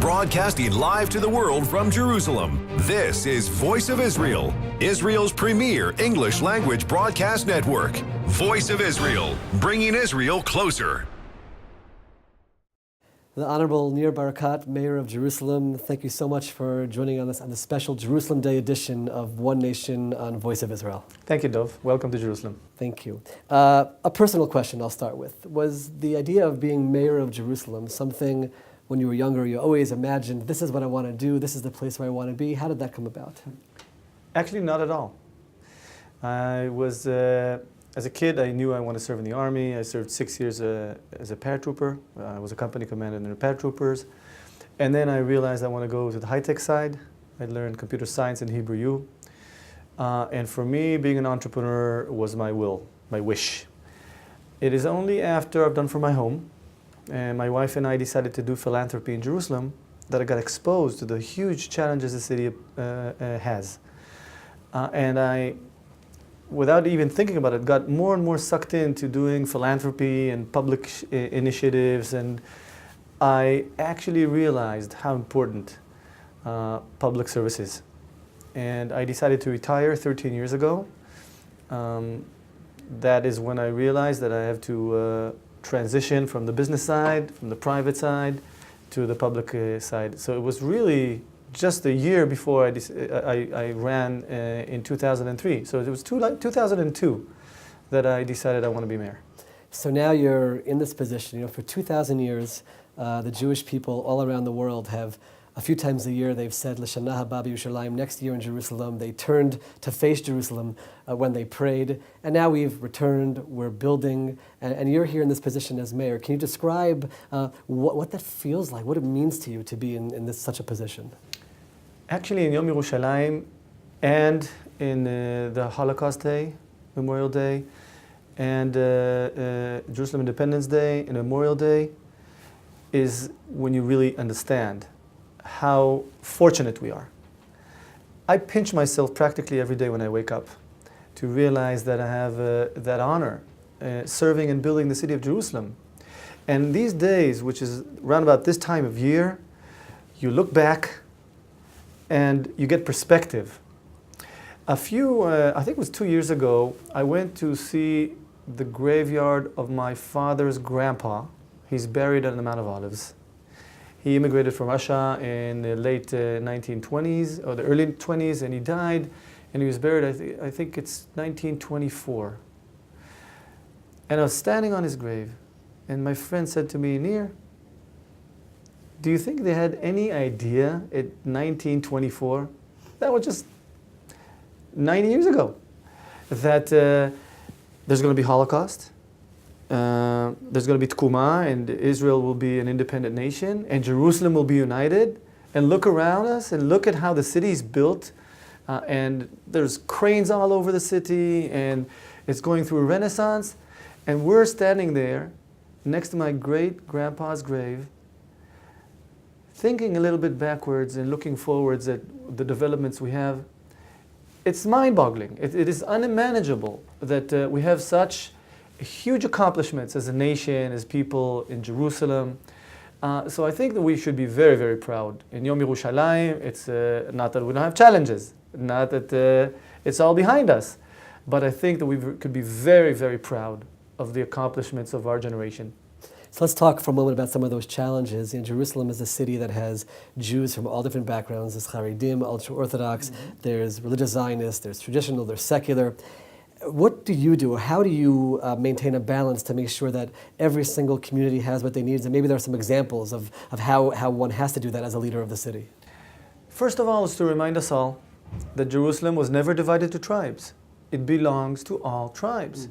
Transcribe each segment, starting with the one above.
broadcasting live to the world from Jerusalem. This is Voice of Israel, Israel's premier English language broadcast network. Voice of Israel, bringing Israel closer. The Honorable Nir Barkat, Mayor of Jerusalem, thank you so much for joining us on the special Jerusalem Day edition of One Nation on Voice of Israel. Thank you, Dov. Welcome to Jerusalem. Thank you. A personal question I'll start with. Was the idea of being Mayor of Jerusalem something when you were younger you always imagined, this is what I want to do, this is the place where I want to be? How did that come about? Actually, not at all. I was, as a kid, I knew I wanted to serve in the army. I served 6 years as a paratrooper. I was a company commander in the paratroopers. And then I realized I want to go to the high-tech side. I learned computer science and Hebrew U. And for me, being an entrepreneur was my will, my wish. It is only after I've done for my home, and my wife and I decided to do philanthropy in Jerusalem, that I got exposed to the huge challenges the city has. And I, without even thinking about it, got more and more sucked into doing philanthropy and public initiatives, and I actually realized how important public service is. And I decided to retire 13 years ago. That is when I realized that I have to transition from the business side, from the private side, to the public side. So it was really just a year before I ran in 2003. So it was 2002 that I decided I want to be mayor. So now you're in this position. You know, for 2,000 years, the Jewish people all around the world have, a few times a year, they've said, L'shana haba b'Yerushalayim, next year in Jerusalem. They turned to face Jerusalem when they prayed. And now we've returned, we're building, and you're here in this position as mayor. Can you describe what that feels like, what it means to you to be in such a position? Actually, in Yom Yerushalayim and in the Holocaust Day, Memorial Day, and Jerusalem Independence Day and Memorial Day is when you really understand how fortunate we are. I pinch myself practically every day when I wake up to realize that I have that honor serving and building the city of Jerusalem. And these days, which is around about this time of year, you look back and you get perspective. I think it was 2 years ago, I went to see the graveyard of my father's grandpa. He's buried on the Mount of Olives. He immigrated from Russia in the late 1920s, or the early 20s, and he died, and he was buried, I think it's 1924. And I was standing on his grave, and my friend said to me, Nir, do you think they had any idea in 1924, that was just 90 years ago, that there's going to be Holocaust, there's going to be Tkuma, and Israel will be an independent nation, and Jerusalem will be united, and look around us and look at how the city is built, and there's cranes all over the city, and it's going through a renaissance, and we're standing there next to my great-grandpa's grave, thinking a little bit backwards and looking forwards at the developments we have. It's mind-boggling. It is unmanageable that we have such huge accomplishments as a nation, as people in Jerusalem. So I think that we should be very, very proud. In Yom Yerushalayim, it's not that we don't have challenges, not that it's all behind us, but I think that we could be very, very proud of the accomplishments of our generation. So let's talk for a moment about some of those challenges. Jerusalem is a city that has Jews from all different backgrounds. There's Haredim, ultra-Orthodox, there's religious Zionists, there's traditional, there's secular. What do you do, or how do you maintain a balance to make sure that every single community has what they need? And maybe there are some examples of how one has to do that as a leader of the city. First of all, is to remind us all that Jerusalem was never divided to tribes. It belongs to all tribes.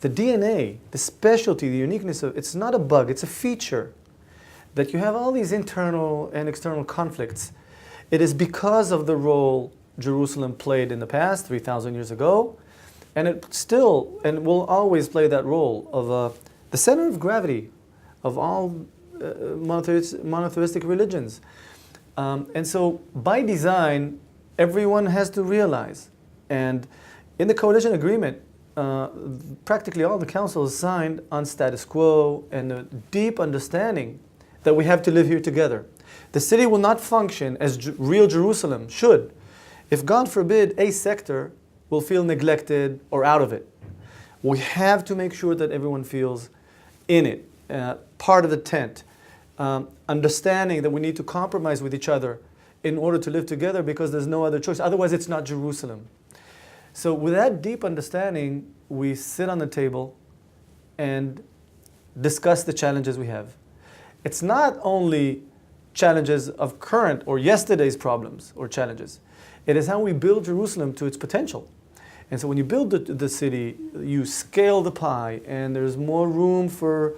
The DNA, the specialty, the uniqueness of it's not a bug, it's a feature. That you have all these internal and external conflicts. It is because of the role Jerusalem played in the past, 3,000 years ago, and it still and will always play that role of the center of gravity of all monotheistic religions. And so by design, everyone has to realize, and in the coalition agreement, practically all the councils signed on status quo and a deep understanding that we have to live here together. The city will not function as real Jerusalem should if, God forbid, a sector will feel neglected or out of it. We have to make sure that everyone feels in it, part of the tent, understanding that we need to compromise with each other in order to live together because there's no other choice. Otherwise, it's not Jerusalem. So with that deep understanding, we sit on the table and discuss the challenges we have. It's not only challenges of current or yesterday's problems or challenges. It is how we build Jerusalem to its potential. And so when you build the city, you scale the pie, and there's more room for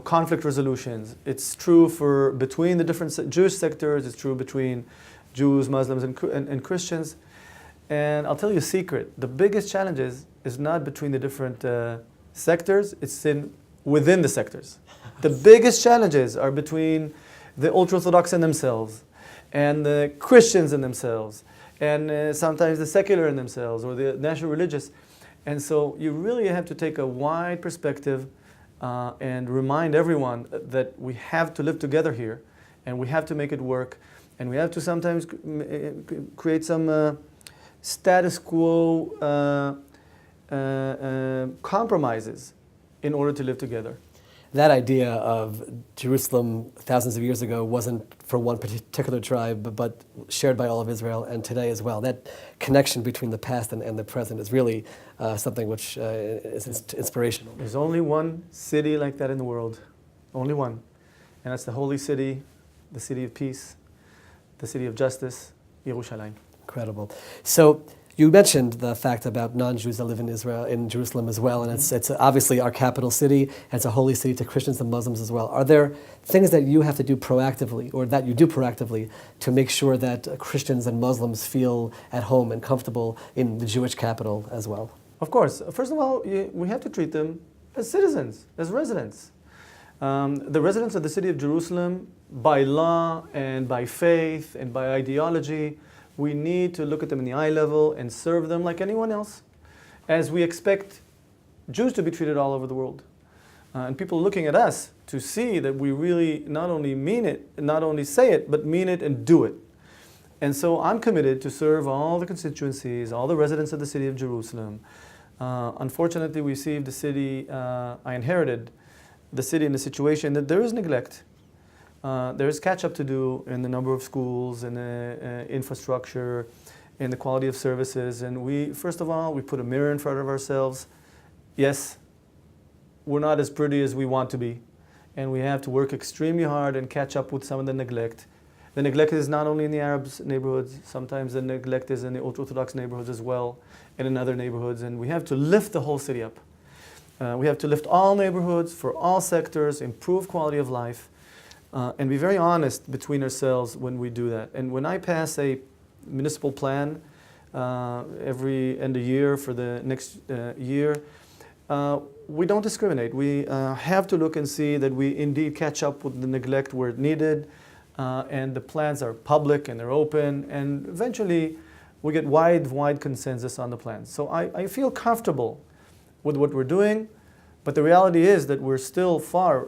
conflict resolutions. It's true for between the different Jewish sectors. It's true between Jews, Muslims, and Christians. And I'll tell you a secret: the biggest challenges is not between the different sectors. It's within the sectors. The biggest challenges are between the ultra-Orthodox in themselves, and the Christians in themselves, and sometimes the secular in themselves, or the national religious. And so you really have to take a wide perspective and remind everyone that we have to live together here, and we have to make it work, and we have to sometimes create some status quo compromises in order to live together. That idea of Jerusalem thousands of years ago wasn't for one particular tribe, but shared by all of Israel and today as well. That connection between the past and the present is really something which is inspirational. There's only one city like that in the world, only one. And that's the holy city, the city of peace, the city of justice, Yerushalayim. Incredible. So you mentioned the fact about non-Jews that live in Israel, in Jerusalem as well, and it's obviously our capital city, and it's a holy city to Christians and Muslims as well. Are there things that you have to do proactively, or that you do proactively, to make sure that Christians and Muslims feel at home and comfortable in the Jewish capital as well? Of course. First of all, we have to treat them as citizens, as residents. The residents of the city of Jerusalem, by law and by faith and by ideology, we need to look at them in the eye level and serve them like anyone else, as we expect Jews to be treated all over the world. And people looking at us to see that we really not only mean it, not only say it, but mean it and do it. And so I'm committed to serve all the constituencies, all the residents of the city of Jerusalem. Unfortunately, we received the city, I inherited the city in a situation that there is neglect. There is catch-up to do in the number of schools, in the infrastructure, in the quality of services. And we, first of all, we put a mirror in front of ourselves. Yes, we're not as pretty as we want to be. And we have to work extremely hard and catch up with some of the neglect. The neglect is not only in the Arab neighborhoods. Sometimes the neglect is in the ultra-Orthodox neighborhoods as well, and in other neighborhoods. And we have to lift the whole city up. We have to lift all neighborhoods for all sectors, improve quality of life. And be very honest between ourselves when we do that. And when I pass a municipal plan every end of year for the next year, we don't discriminate. We have to look and see that we indeed catch up with the neglect where it needed, and the plans are public and they're open, and eventually we get wide consensus on the plans. So I feel comfortable with what we're doing. But the reality is that we're still far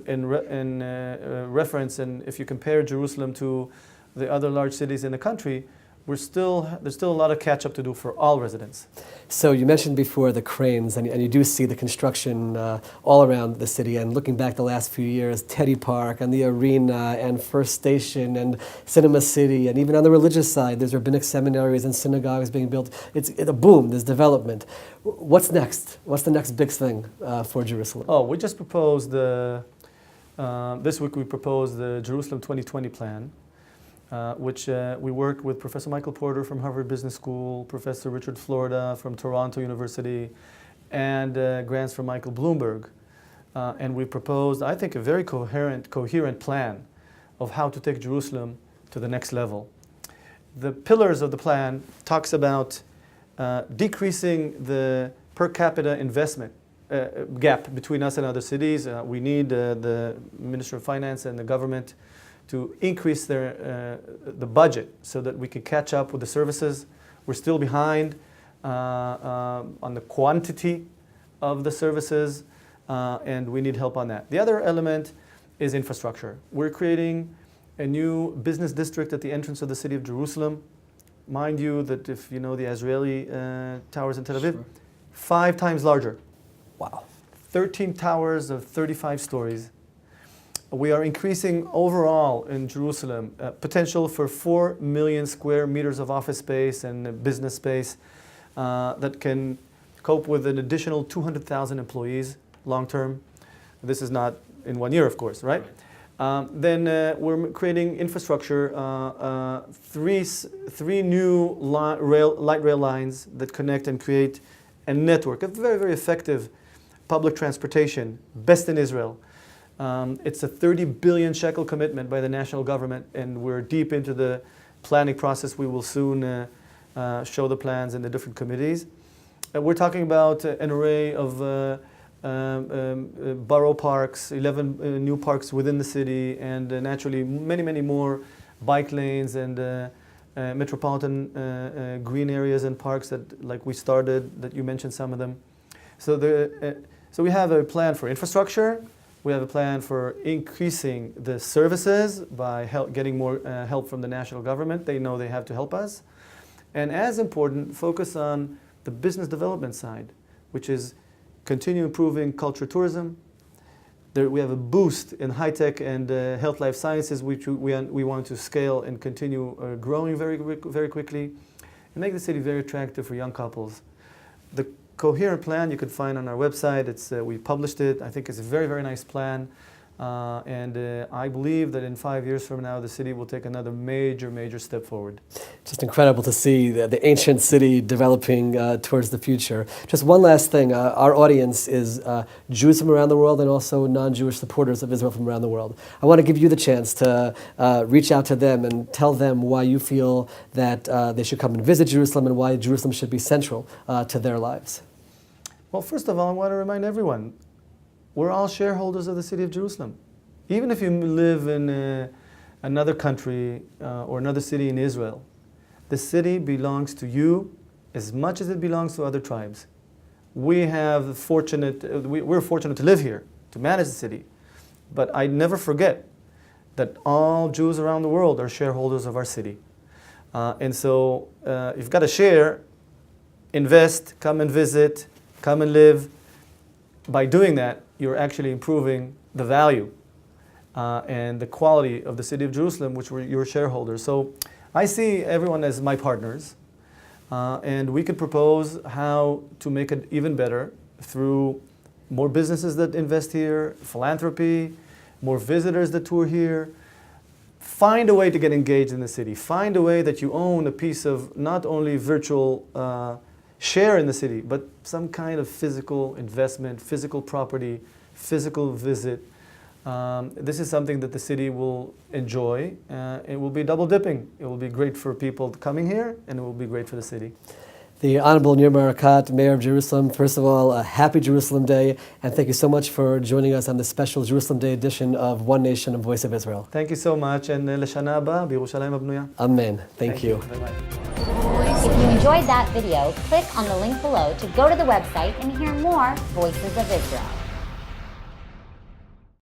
in reference, and if you compare Jerusalem to the other large cities in the country, there's still a lot of catch-up to do for all residents. So you mentioned before the cranes, and you do see the construction all around the city. And looking back the last few years, Teddy Park and the arena and First Station and Cinema City, and even on the religious side, there's rabbinic seminaries and synagogues being built. It's a boom. There's development. What's next? What's the next big thing for Jerusalem? Oh, we just proposed this week. We proposed the Jerusalem 2020 plan. Which we worked with Professor Michael Porter from Harvard Business School, Professor Richard Florida from Toronto University, and grants from Michael Bloomberg. And we proposed, I think, a very coherent plan of how to take Jerusalem to the next level. The pillars of the plan talks about decreasing the per capita investment gap between us and other cities. We need the Minister of Finance and the government to increase the budget so that we can catch up with the services. We're still behind on the quantity of the services, and we need help on that. The other element is infrastructure. We're creating a new business district at the entrance of the city of Jerusalem. Mind you that if you know the Israeli towers in Tel Aviv, Sure. 5 times larger. Wow. 13 towers of 35 stories. We are increasing overall in Jerusalem potential for 4 million square meters of office space and business space that can cope with an additional 200,000 employees long term. This is not in 1 year, of course, right? Then we're creating infrastructure, three new light rail lines that connect and create a network, a very, very effective public transportation, best in Israel. It's a 30 billion shekel commitment by the national government, and we're deep into the planning process. We will soon show the plans in the different committees. We're talking about an array of borough parks, 11 new parks within the city, and naturally many, many more bike lanes and metropolitan green areas and parks that, like we started, that you mentioned some of them. So we have a plan for infrastructure. We have a plan for increasing the services by getting more help from the national government. They know they have to help us. And as important, focus on the business development side, which is continue improving culture tourism. We have a boost in high-tech and health life sciences, which we want to scale and continue growing very, very quickly, and make the city very attractive for young couples. The coherent plan you can find on our website. We published it. I think it's a very, very nice plan. And I believe that in 5 years from now, the city will take another major, major step forward. Just incredible to see the ancient city developing towards the future. Just one last thing. Our audience is Jews from around the world and also non-Jewish supporters of Israel from around the world. I want to give you the chance to reach out to them and tell them why you feel that they should come and visit Jerusalem and why Jerusalem should be central to their lives. Well, first of all, I want to remind everyone, we're all shareholders of the city of Jerusalem. Even if you live in another country or another city in Israel, the city belongs to you as much as it belongs to other tribes. We're fortunate to live here, to manage the city. But I never forget that all Jews around the world are shareholders of our city. And so you've got to share, invest, come and visit, come and live. By doing that, you're actually improving the value and the quality of the city of Jerusalem, which were your shareholders. So I see everyone as my partners, and we could propose how to make it even better through more businesses that invest here, philanthropy, more visitors that tour here. Find a way to get engaged in the city. Find a way that you own a piece of not only virtual share in the city, but some kind of physical investment, physical property, physical visit. This is something that the city will enjoy. It will be double dipping. It will be great for people coming here, and it will be great for the city. The Honorable Nir Barkat, Mayor of Jerusalem, first of all, a happy Jerusalem Day, and thank you so much for joining us on this special Jerusalem Day edition of One Nation and Voice of Israel. Thank you so much, and L'Shana Haba, B'Yerushalayim Habnuya. Amen. Thank you. Very much. If you enjoyed that video, click on the link below to go to the website and hear more Voices of Israel.